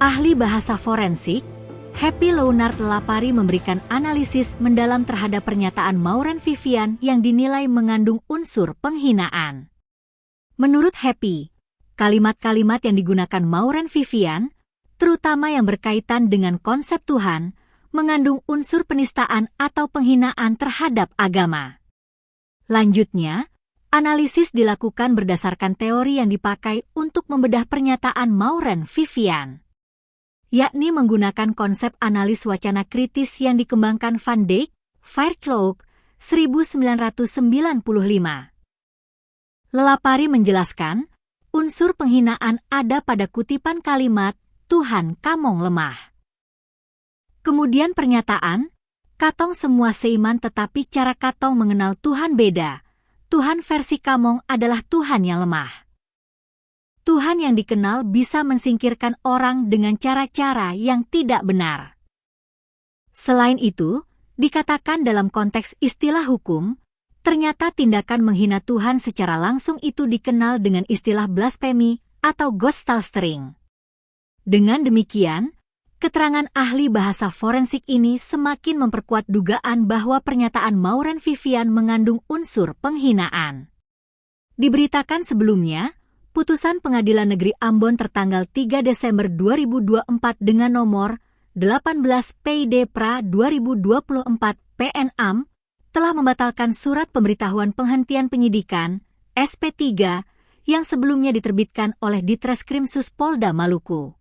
Ahli bahasa forensik, Happy Leonard Lapari memberikan analisis mendalam terhadap pernyataan Maureen Vivian yang dinilai mengandung unsur penghinaan. Menurut Happy, kalimat-kalimat yang digunakan Maureen Vivian, terutama yang berkaitan dengan konsep Tuhan, mengandung unsur penistaan atau penghinaan terhadap agama. Lanjutnya, analisis dilakukan berdasarkan teori yang dipakai untuk membedah pernyataan Maureen Vivian, yakni menggunakan konsep analis wacana kritis yang dikembangkan Van Dyck, Fairclough, 1995. Lapari menjelaskan, unsur penghinaan ada pada kutipan kalimat, Tuhan kamong lemah. Kemudian pernyataan, katong semua seiman tetapi cara katong mengenal Tuhan beda. Tuhan versi kamong adalah Tuhan yang lemah. Tuhan yang dikenal bisa mensingkirkan orang dengan cara-cara yang tidak benar. Selain itu, dikatakan dalam konteks istilah hukum, ternyata tindakan menghina Tuhan secara langsung itu dikenal dengan istilah blasfemi atau godstalstering. Dengan demikian, keterangan ahli bahasa forensik ini semakin memperkuat dugaan bahwa pernyataan Maureen Vivian mengandung unsur penghinaan. Diberitakan sebelumnya, putusan Pengadilan Negeri Ambon tertanggal 3 Desember 2024 dengan nomor 18 PID Pra 2024 PN-AM telah membatalkan surat pemberitahuan penghentian penyidikan SP3 yang sebelumnya diterbitkan oleh Ditreskrimsus Polda Maluku.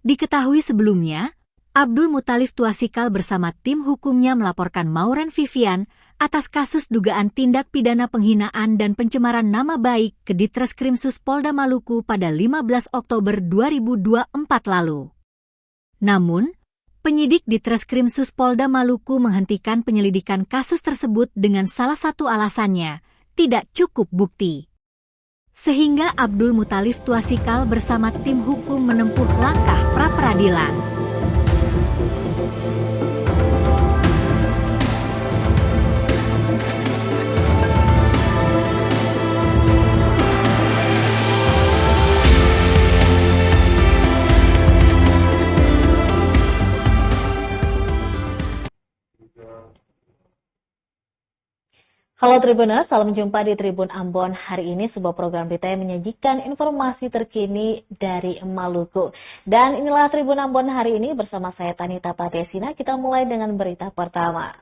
Diketahui sebelumnya, Abdul Muthalif Tuasikal bersama tim hukumnya melaporkan Maureen Vivian atas kasus dugaan tindak pidana penghinaan dan pencemaran nama baik ke Ditreskrimsus Polda Maluku pada 15 Oktober 2024 lalu. Namun, penyidik Ditreskrimsus Polda Maluku menghentikan penyelidikan kasus tersebut dengan salah satu alasannya, tidak cukup bukti. Sehingga Abdul Muthalif Tuasikal bersama tim hukum menempuh langkah pra-peradilan. Halo Tribuners, salam jumpa di Tribun Ambon. Hari ini sebuah program berita yang menyajikan informasi terkini dari Maluku. Dan inilah Tribun Ambon hari ini bersama saya Tanita Patesina. Kita mulai dengan berita pertama.